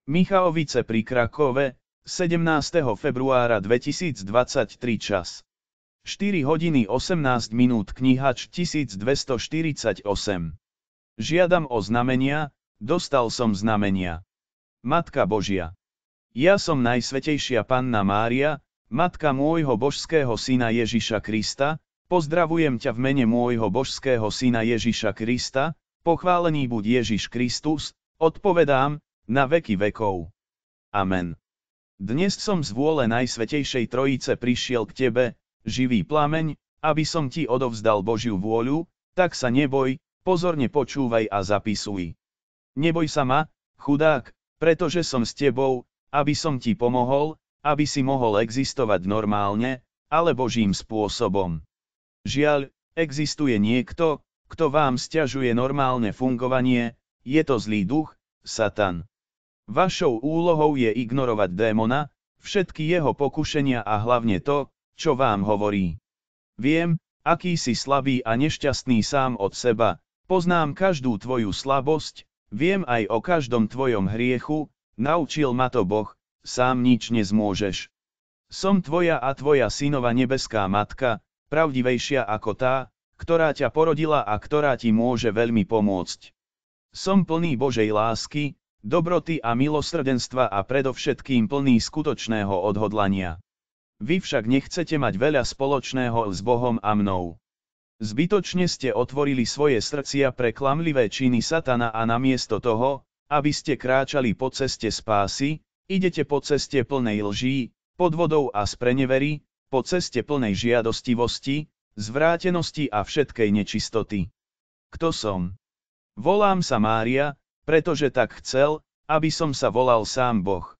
Michałovice pri Krakove, 17. februára 2023 čas. 4 hodiny 18 minút knihač 1248. Žiadam o znamenia, dostal som znamenia. Matka Božia. Ja som Najsvätejšia Panna Mária, Matka môjho božského Syna Ježiša Krista, pozdravujem ťa v mene môjho božského Syna Ježiša Krista, pochválený buď Ježiš Kristus, odpovedám, na veky vekov. Amen. Dnes som z vôle Najsvätejšej Trojice prišiel k tebe, živý plameň, aby som ti odovzdal Božiu vôľu, tak sa neboj, pozorne počúvaj a zapisuj. Neboj sa ma, chudák, pretože som s tebou, aby som ti pomohol, aby si mohol existovať normálne, ale Božím spôsobom. Žiaľ, existuje niekto, kto vám sťažuje normálne fungovanie, je to zlý duch, Satan. Vašou úlohou je ignorovať démona, všetky jeho pokušenia a hlavne to, čo vám hovorí. Viem, aký si slabý a nešťastný sám od seba, poznám každú tvoju slabosť, viem aj o každom tvojom hriechu, naučil ma to Boh, sám nič nezmôžeš. Som tvoja a tvoja synova nebeská matka, pravdivejšia ako tá, ktorá ťa porodila a ktorá ti môže veľmi pomôcť. Som plný Božej lásky, dobroty a milosrdenstva a predovšetkým plný skutočného odhodlania. Vy však nechcete mať veľa spoločného s Bohom a mnou. Zbytočne ste otvorili svoje srdcia pre klamlivé činy Satana a namiesto toho, aby ste kráčali po ceste spásy, idete po ceste plnej lží, podvodov a sprenevery, po ceste plnej žiadostivosti, zvrátenosti a všetkej nečistoty. Kto som? Volám sa Mária, pretože tak chcel, aby som sa volal sám Boh.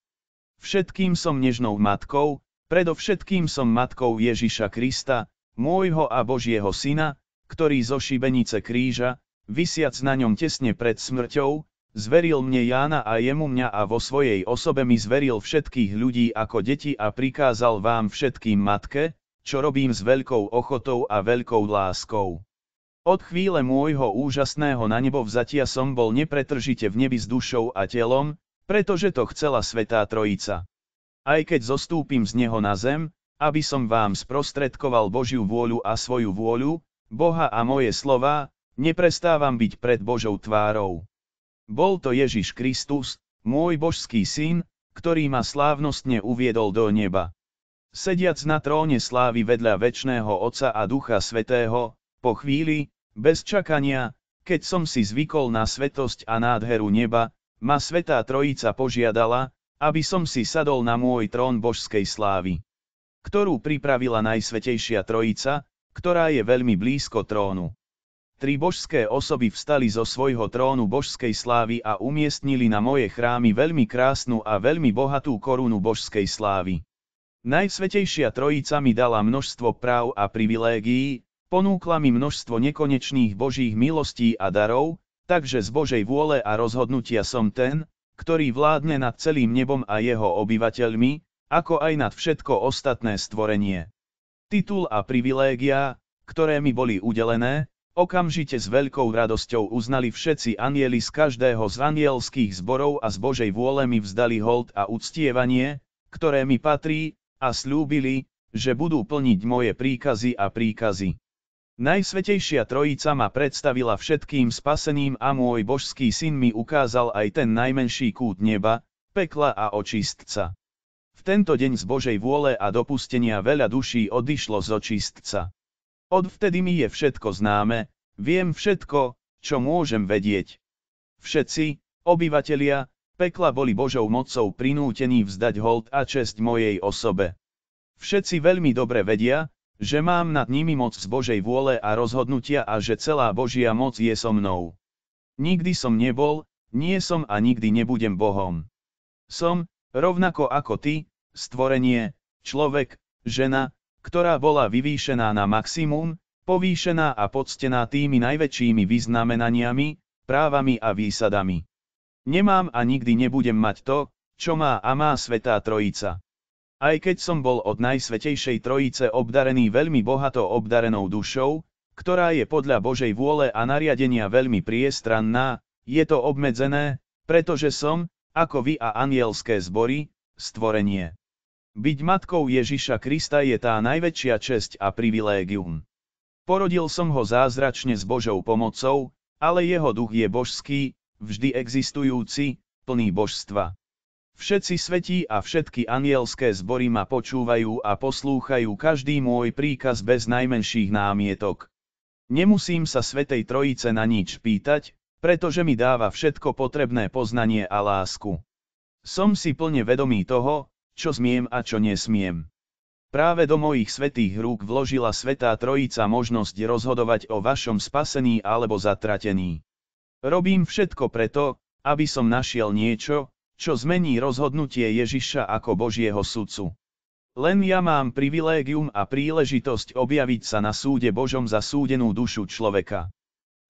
Všetkým som nežnou matkou, predovšetkým som matkou Ježiša Krista, môjho a Božieho Syna, ktorý zo šibenice kríža, visiac na ňom tesne pred smrťou, zveril mne Jána a jemu mňa a vo svojej osobe mi zveril všetkých ľudí ako deti a prikázal vám všetkým matke, čo robím s veľkou ochotou a veľkou láskou. Od chvíle môjho úžasného na nebo vzatia som bol nepretržite v nebi s dušou a telom, pretože to chcela Svätá Trojica. Aj keď zostúpim z neho na zem, aby som vám sprostredkoval Božiu vôľu a svoju vôľu, Boha a moje slová, neprestávam byť pred Božou tvárou. Bol to Ježiš Kristus, môj božský syn, ktorý ma slávnostne uviedol do neba. Sediac na tróne slávy vedľa večného Otca a Ducha Svätého, po chvíli, bez čakania, keď som si zvykol na svetosť a nádheru neba, ma Svätá Trojica požiadala, aby som si sadol na môj trón božskej slávy, ktorú pripravila Najsvätejšia Trojica, ktorá je veľmi blízko trónu. 3 božské osoby vstali zo svojho trónu božskej slávy a umiestnili na moje chrámy veľmi krásnu a veľmi bohatú korunu božskej slávy. Najsvätejšia Trojica mi dala množstvo práv a privilégií, ponúkla mi množstvo nekonečných Božích milostí a darov, takže z Božej vôle a rozhodnutia som ten, ktorý vládne nad celým nebom a jeho obyvateľmi, ako aj nad všetko ostatné stvorenie. Titul a privilégia, ktoré mi boli udelené, okamžite s veľkou radosťou uznali všetci anjeli z každého z anjelských zborov a z Božej vôle mi vzdali hold a uctievanie, ktoré mi patrí, a sľúbili, že budú plniť moje príkazy a príkazy. Najsvätejšia Trojica ma predstavila všetkým spaseným a môj božský syn mi ukázal aj ten najmenší kút neba, pekla a očistca. V tento deň z Božej vôle a dopustenia veľa duší odišlo z očistca. Odvtedy mi je všetko známe, viem všetko, čo môžem vedieť. Všetci, obyvatelia, pekla boli Božou mocou prinútení vzdať hold a česť mojej osobe. Všetci veľmi dobre vedia, že mám nad nimi moc z Božej vôle a rozhodnutia a že celá Božia moc je so mnou. Nikdy som nebol, nie som a nikdy nebudem Bohom. Som, rovnako ako ty, stvorenie, človek, žena, ktorá bola vyvýšená na maximum, povýšená a poctená tými najväčšími vyznamenaniami, právami a výsadami. Nemám a nikdy nebudem mať to, čo má a má Svätá Trojica. Aj keď som bol od Najsvätejšej Trojice obdarený veľmi bohato obdarenou dušou, ktorá je podľa Božej vôle a nariadenia veľmi priestranná, je to obmedzené, pretože som, ako vy a anielské zbory, stvorenie. Byť matkou Ježiša Krista je tá najväčšia česť a privilégium. Porodil som ho zázračne s Božou pomocou, ale jeho duch je božský, vždy existujúci, plný božstva. Všetci svätí a všetky anielské zbory ma počúvajú a poslúchajú každý môj príkaz bez najmenších námietok. Nemusím sa Svätej Trojice na nič pýtať, pretože mi dáva všetko potrebné poznanie a lásku. Som si plne vedomý toho, čo smiem a čo nesmiem. Práve do mojich svätých rúk vložila Svätá Trojica možnosť rozhodovať o vašom spasení alebo zatratení. Robím všetko preto, aby som našiel niečo, čo zmení rozhodnutie Ježiša ako Božieho sudcu. Len ja mám privilégium a príležitosť objaviť sa na súde Božom za súdenú dušu človeka.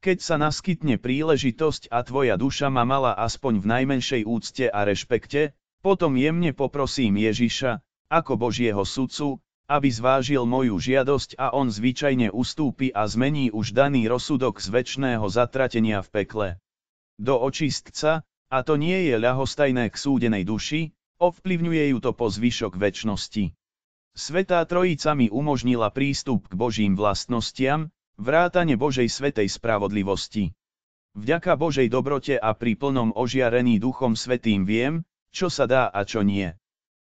Keď sa naskytne príležitosť a tvoja duša ma mala aspoň v najmenšej úcte a rešpekte, potom jemne poprosím Ježiša, ako Božieho sudcu, aby zvážil moju žiadosť a on zvyčajne ustúpi a zmení už daný rozsudok z večného zatratenia v pekle do očistca, a to nie je ľahostajné k súdenej duši, ovplyvňuje ju to po zvyšok večnosti. Svätá Trojica mi umožnila prístup k Božím vlastnostiam, vrátane Božej svätej spravodlivosti. Vďaka Božej dobrote a pri plnom ožiarení Duchom Svätým viem, čo sa dá a čo nie.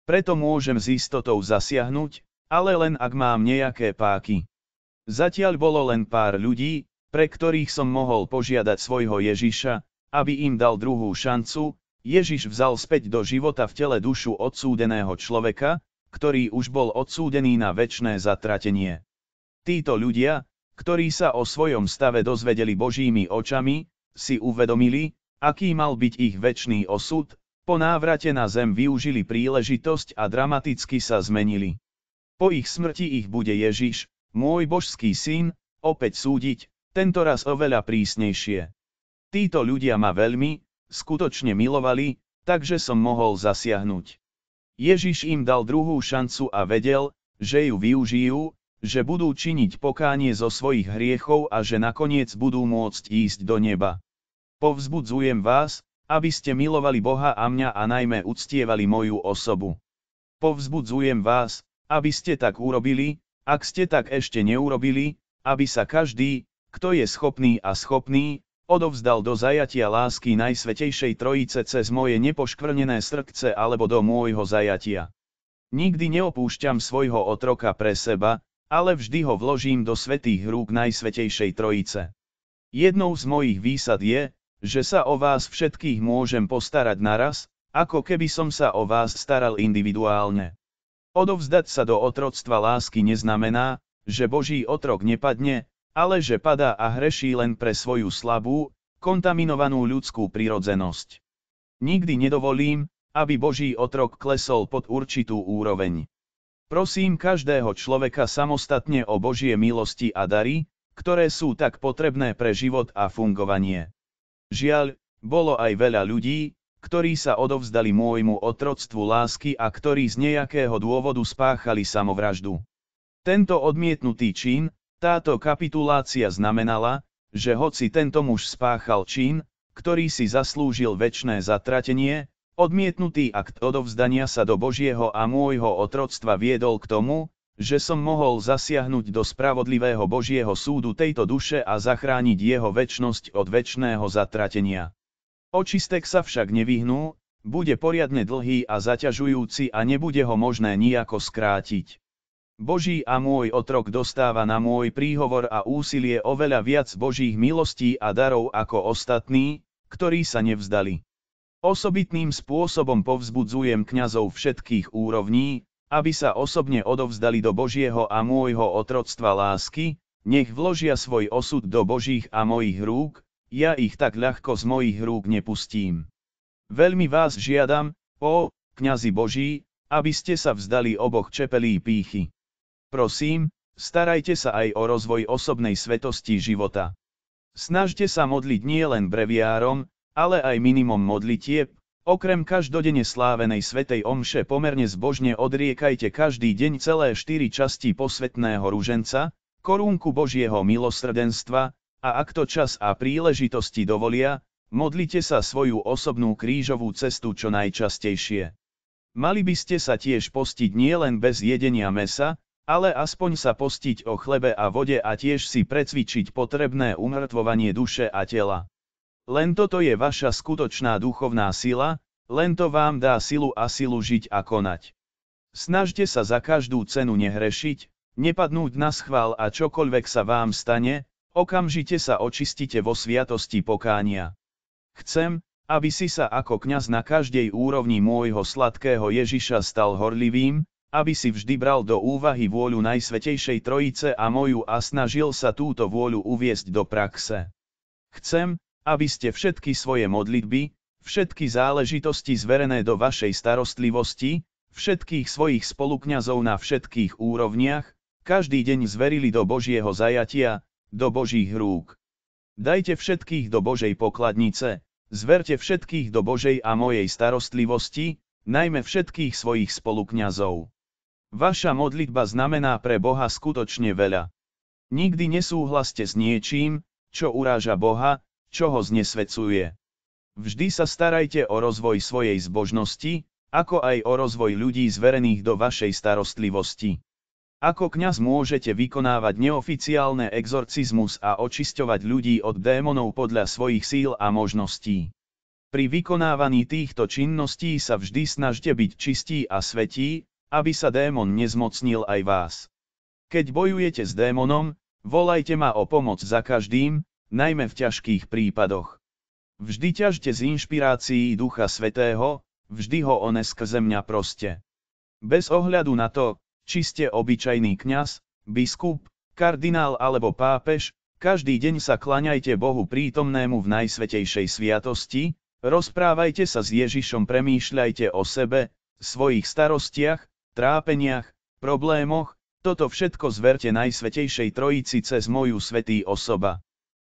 Preto môžem s istotou zasiahnuť, ale len ak mám nejaké páky. Zatiaľ bolo len pár ľudí, pre ktorých som mohol požiadať svojho Ježiša, aby im dal druhú šancu. Ježiš vzal späť do života v tele dušu odsúdeného človeka, ktorý už bol odsúdený na večné zatratenie. Títo ľudia, ktorí sa o svojom stave dozvedeli Božími očami, si uvedomili, aký mal byť ich večný osud, po návrate na zem využili príležitosť a dramaticky sa zmenili. Po ich smrti ich bude Ježiš, môj božský syn, opäť súdiť, tentoraz oveľa prísnejšie. Títo ľudia ma veľmi, skutočne milovali, takže som mohol zasiahnuť. Ježiš im dal druhú šancu a vedel, že ju využijú, že budú činiť pokánie zo svojich hriechov a že nakoniec budú môcť ísť do neba. Povzbudzujem vás, aby ste milovali Boha a mňa a najmä uctievali moju osobu. Povzbudzujem vás, aby ste tak urobili, ak ste tak ešte neurobili, aby sa každý, kto je schopný, odovzdal do zajatia lásky Najsvätejšej Trojice cez moje nepoškvrnené srdce alebo do môjho zajatia. Nikdy neopúšťam svojho otroka pre seba, ale vždy ho vložím do svätých rúk Najsvätejšej Trojice. Jednou z mojich výsad je, že sa o vás všetkých môžem postarať naraz, ako keby som sa o vás staral individuálne. Odovzdať sa do otroctva lásky neznamená, že Boží otrok nepadne, ale že padá a hreší len pre svoju slabú, kontaminovanú ľudskú prirodzenosť. Nikdy nedovolím, aby Boží otrok klesol pod určitú úroveň. Prosím každého človeka samostatne o Božie milosti a dary, ktoré sú tak potrebné pre život a fungovanie. Žiaľ, bolo aj veľa ľudí, ktorí sa odovzdali môjmu otroctvu lásky a ktorí z nejakého dôvodu spáchali samovraždu. Tento odmietnutý čin, táto kapitulácia znamenala, že hoci tento muž spáchal čin, ktorý si zaslúžil večné zatratenie, odmietnutý akt odovzdania sa do Božieho a môjho otroctva viedol k tomu, že som mohol zasiahnuť do spravodlivého Božieho súdu tejto duše a zachrániť jeho večnosť od večného zatratenia. Očistek sa však nevyhnú, bude poriadne dlhý a zaťažujúci a nebude ho možné nijako skrátiť. Boží a môj otrok dostáva na môj príhovor a úsilie oveľa viac Božích milostí a darov ako ostatní, ktorí sa nevzdali. Osobitným spôsobom povzbudzujem kňazov všetkých úrovní, aby sa osobne odovzdali do Božieho a môjho otroctva lásky, nech vložia svoj osud do Božích a mojich rúk, ja ich tak ľahko z mojich rúk nepustím. Veľmi vás žiadam, ó, kňazi Boží, aby ste sa vzdali oboch čepelí pýchy. Prosím, starajte sa aj o rozvoj osobnej svetosti života. Snažte sa modliť nie len breviárom, ale aj minimum modlitieb, okrem každodenne slávenej svätej omše pomerne zbožne odriekajte každý deň celé 4 časti posvätného ruženca, korúnku Božieho milosrdenstva, a ak to čas a príležitosti dovolia, Modlite sa svoju osobnú krížovú cestu čo najčastejšie. Mali by ste sa tiež postiť nielen bez jedenia mäsa, ale aspoň sa postiť o chlebe a vode a tiež si precvičiť potrebné umŕtvovanie duše a tela. Len toto je vaša skutočná duchovná sila, len to vám dá silu a silu žiť a konať. Snažte sa za každú cenu nehrešiť, nepadnúť na schvál a čokoľvek sa vám stane, okamžite sa očistite vo sviatosti pokánia. Chcem, aby si sa ako kňaz na každej úrovni môjho sladkého Ježiša stal horlivým, aby si vždy bral do úvahy vôľu Najsvätejšej Trojice a moju a snažil sa túto vôľu uviesť do praxe. Chcem, aby ste všetky svoje modlitby, všetky záležitosti zverené do vašej starostlivosti, všetkých svojich spolukňazov na všetkých úrovniach, každý deň zverili do Božieho zajatia, do Božích rúk. Dajte všetkých do Božej pokladnice, zverte všetkých do Božej a mojej starostlivosti, najmä všetkých svojich spolukňazov. Vaša modlitba znamená pre Boha skutočne veľa. Nikdy nesúhlaste s niečím, čo uráža Boha, čo ho znesvecuje. Vždy sa starajte o rozvoj svojej zbožnosti, ako aj o rozvoj ľudí zverených do vašej starostlivosti. Ako kňaz môžete vykonávať neoficiálne exorcizmus a očisťovať ľudí od démonov podľa svojich síl a možností. Pri vykonávaní týchto činností sa vždy snažte byť čistí a svätí, aby sa démon nezmocnil aj vás. Keď bojujete s démonom, volajte ma o pomoc za každým, najmä v ťažkých prípadoch. Vždy ťažte z inšpirácií Ducha Svätého, vždy ho one skrze mňa proste. Bez ohľadu na to, či ste obyčajný kňaz, biskup, kardinál alebo pápež, každý deň sa klaňajte Bohu prítomnému v Najsvätejšej sviatosti, rozprávajte sa s Ježišom, premýšľajte o sebe, svojich starostiach, trápeniach, problémoch, toto všetko zverte Najsvätejšej Trojici cez moju svätý osoba.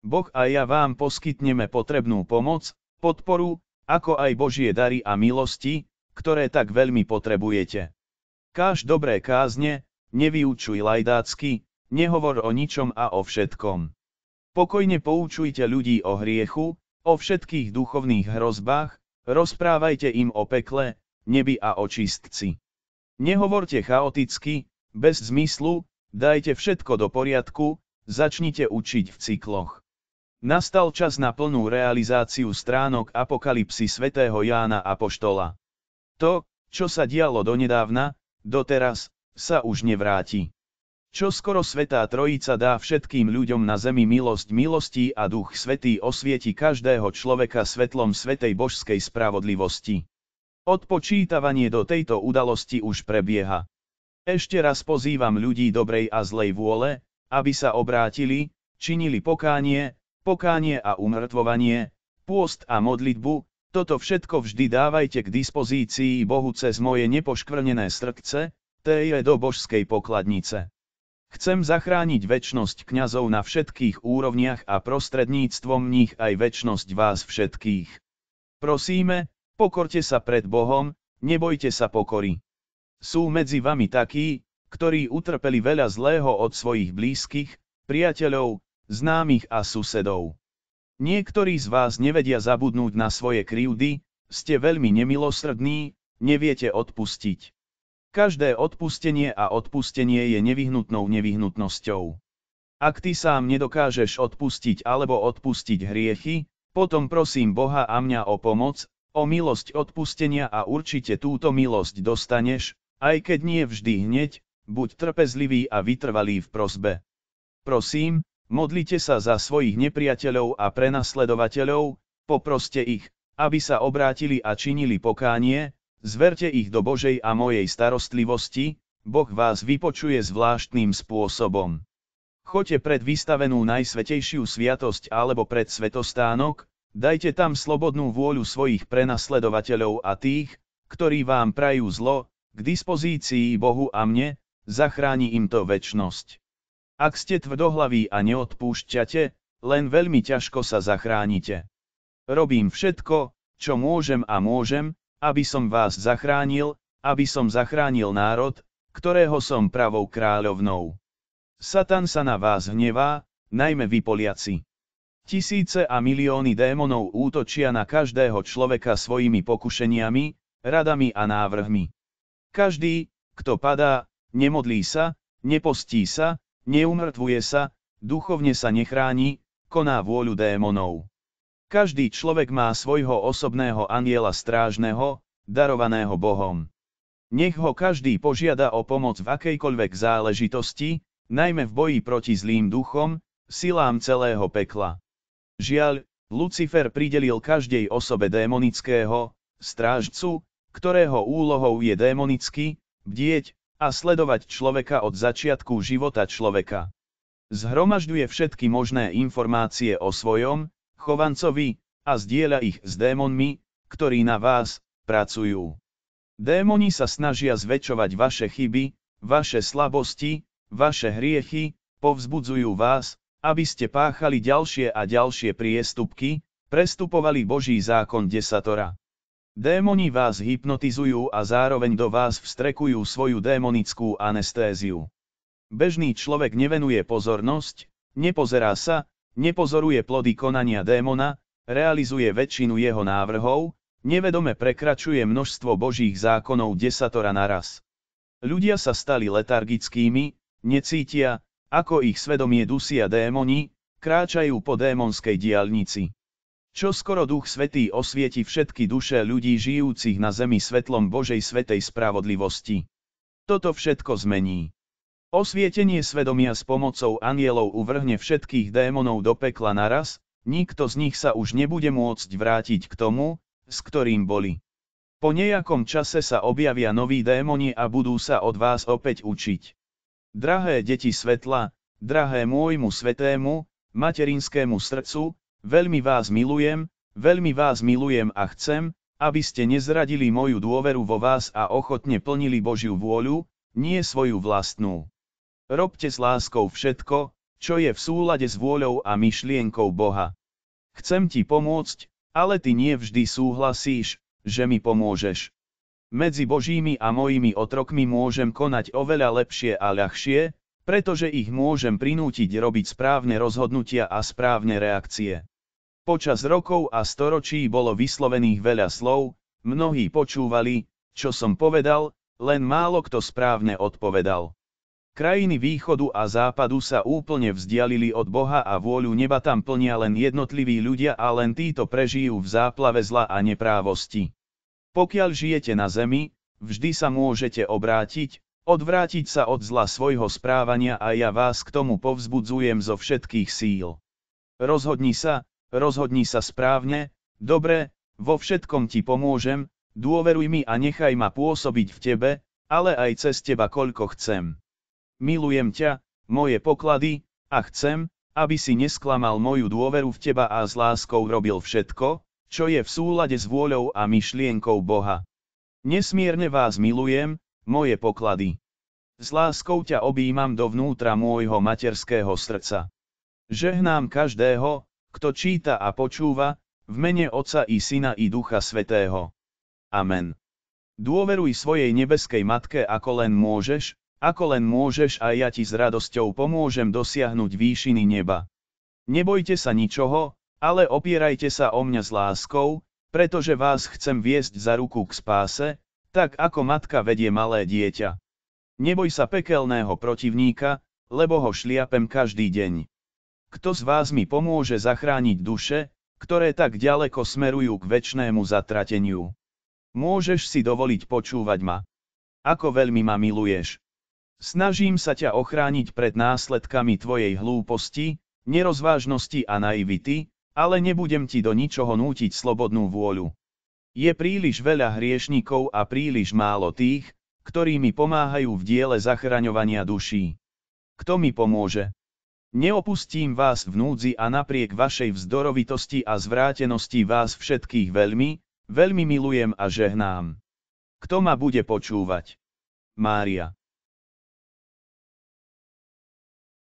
Boh a ja vám poskytneme potrebnú pomoc, podporu, ako aj Božie dary a milosti, ktoré tak veľmi potrebujete. Káž dobré kázne, nevyučuj lajdácky, nehovor o ničom a o všetkom. Pokojne poučujte ľudí o hriechu, o všetkých duchovných hrozbách, rozprávajte im o pekle, nebi a očistci. Nehovorte chaoticky, bez zmyslu, dajte všetko do poriadku, začnite učiť v cykloch. Nastal čas na plnú realizáciu stránok Apokalipsy svätého Jána Apoštola. To, čo sa dialo donedávna, doteraz, sa už nevráti. Čoskoro Svätá Trojica dá všetkým ľuďom na zemi milosť milostí a Duch Svätý osvieti každého človeka svetlom svätej božskej spravodlivosti. Odpočítavanie do tejto udalosti už prebieha. Ešte raz pozývam ľudí dobrej a zlej vôle, aby sa obrátili, činili pokánie a umŕtvovanie, pôst a modlitbu, toto všetko vždy dávajte k dispozícii Bohu cez moje nepoškvrnené srdce, je do božskej pokladnice. Chcem zachrániť večnosť kňazov na všetkých úrovniach a prostredníctvom nich aj večnosť vás všetkých. Prosíme, pokorte sa pred Bohom, nebojte sa pokory. Sú medzi vami takí, ktorí utrpeli veľa zlého od svojich blízkych, priateľov, známych a susedov. Niektorí z vás nevedia zabudnúť na svoje krivdy, ste veľmi nemilosrdní, neviete odpustiť. Každé odpustenie a odpustenie je nevyhnutnou nevyhnutnosťou. Ak ty sám nedokážeš odpustiť alebo odpustiť hriechy, potom prosím Boha a mňa o pomoc, o milosť odpustenia a určite túto milosť dostaneš, aj keď nie vždy hneď, buď trpezlivý a vytrvalý v prosbe. Prosím, modlite sa za svojich nepriateľov a prenasledovateľov, poproste ich, aby sa obrátili a činili pokánie, zverte ich do Božej a mojej starostlivosti, Boh vás vypočuje zvláštnym spôsobom. Choďte pred vystavenú Najsvätejšiu sviatosť alebo pred svätostánok, dajte tam slobodnú vôľu svojich prenasledovateľov a tých, ktorí vám prajú zlo, k dispozícii Bohu a mne, zachráni im to večnosť. Ak ste tvrdohlaví a neodpúšťate, len veľmi ťažko sa zachránite. Robím všetko, čo môžem, aby som vás zachránil, aby som zachránil národ, ktorého som pravou kráľovnou. Satan sa na vás hnevá, najmä vy Poliaci. Tisíce a milióny démonov útočia na každého človeka svojimi pokušeniami, radami a návrhmi. Každý, kto padá, nemodlí sa, nepostí sa, neumrtvuje sa, duchovne sa nechráni, koná vôľu démonov. Každý človek má svojho osobného anjela strážneho, darovaného Bohom. Nech ho každý požiada o pomoc v akejkoľvek záležitosti, najmä v boji proti zlým duchom, silám celého pekla. Žiaľ, Lucifer pridelil každej osobe démonického strážcu, ktorého úlohou je démonicky bdieť a sledovať človeka od začiatku života človeka. Zhromažďuje všetky možné informácie o svojom chovancovi a zdieľa ich s démonmi, ktorí na vás pracujú. Démoni sa snažia zväčšovať vaše chyby, vaše slabosti, vaše hriechy, povzbudzujú vás, aby ste páchali ďalšie a ďalšie priestupky, prestupovali Boží zákon desatora. Démoni vás hypnotizujú a zároveň do vás vstrekujú svoju démonickú anestéziu. Bežný človek nevenuje pozornosť, nepozerá sa, nepozoruje plody konania démona, realizuje väčšinu jeho návrhov, nevedome prekračuje množstvo Božích zákonov desatora naraz. Ľudia sa stali letargickými, necítia, ako ich svedomie dusia démoni, kráčajú po démonskej diaľnici. Čoskoro Duch Svätý osvieti všetky duše ľudí žijúcich na zemi svetlom Božej svätej spravodlivosti. Toto všetko zmení. Osvietenie svedomia s pomocou anjelov uvrhne všetkých démonov do pekla naraz, nikto z nich sa už nebude môcť vrátiť k tomu, s ktorým boli. Po nejakom čase sa objavia noví démoni a budú sa od vás opäť učiť. Drahé deti svetla, drahé môjmu svetému, materinskému srdcu, veľmi vás milujem a chcem, aby ste nezradili moju dôveru vo vás a ochotne plnili Božiu vôľu, nie svoju vlastnú. Robte s láskou všetko, čo je v súlade s vôľou a myšlienkou Boha. Chcem ti pomôcť, ale ty nie vždy súhlasíš, že mi pomôžeš. Medzi Božími a mojimi otrokmi môžem konať oveľa lepšie a ľahšie, pretože ich môžem prinútiť robiť správne rozhodnutia a správne reakcie. Počas rokov a storočí bolo vyslovených veľa slov, mnohí počúvali, čo som povedal, len málo kto správne odpovedal. Krajiny východu a západu sa úplne vzdialili od Boha a vôľu neba tam plnia len jednotliví ľudia a len títo prežijú v záplave zla a neprávosti. Pokiaľ žijete na zemi, vždy sa môžete obrátiť, odvrátiť sa od zla svojho správania a ja vás k tomu povzbudzujem zo všetkých síl. Rozhodni sa správne, dobre, vo všetkom ti pomôžem, dôveruj mi a nechaj ma pôsobiť v tebe, ale aj cez teba koľko chcem. Milujem ťa, moje poklady, a chcem, aby si nesklamal moju dôveru v teba a s láskou robil všetko, čo je v súlade s vôľou a myšlienkou Boha. Nesmierne vás milujem, moje poklady. S láskou ťa objímam dovnútra môjho materského srdca. Žehnám každého, kto číta a počúva, v mene Otca i Syna i Ducha Svätého. Amen. Dôveruj svojej nebeskej Matke ako len môžeš a ja ti s radosťou pomôžem dosiahnuť výšiny neba. Nebojte sa ničoho, ale opierajte sa o mňa s láskou, pretože vás chcem viesť za ruku k spáse, tak ako matka vedie malé dieťa. Neboj sa pekelného protivníka, lebo ho šliapem každý deň. Kto z vás mi pomôže zachrániť duše, ktoré tak ďaleko smerujú k večnému zatrateniu? Môžeš si dovoliť počúvať ma. Ako veľmi ma miluješ. Snažím sa ťa ochrániť pred následkami tvojej hlúposti, nerozvážnosti a naivity, ale nebudem ti do ničoho nútiť slobodnú vôľu. Je príliš veľa hriešnikov a príliš málo tých, ktorí mi pomáhajú v diele zachraňovania duší. Kto mi pomôže? Neopustím vás v núdzi a napriek vašej vzdorovitosti a zvrátenosti vás všetkých veľmi, veľmi milujem a žehnám. Kto ma bude počúvať? Mária.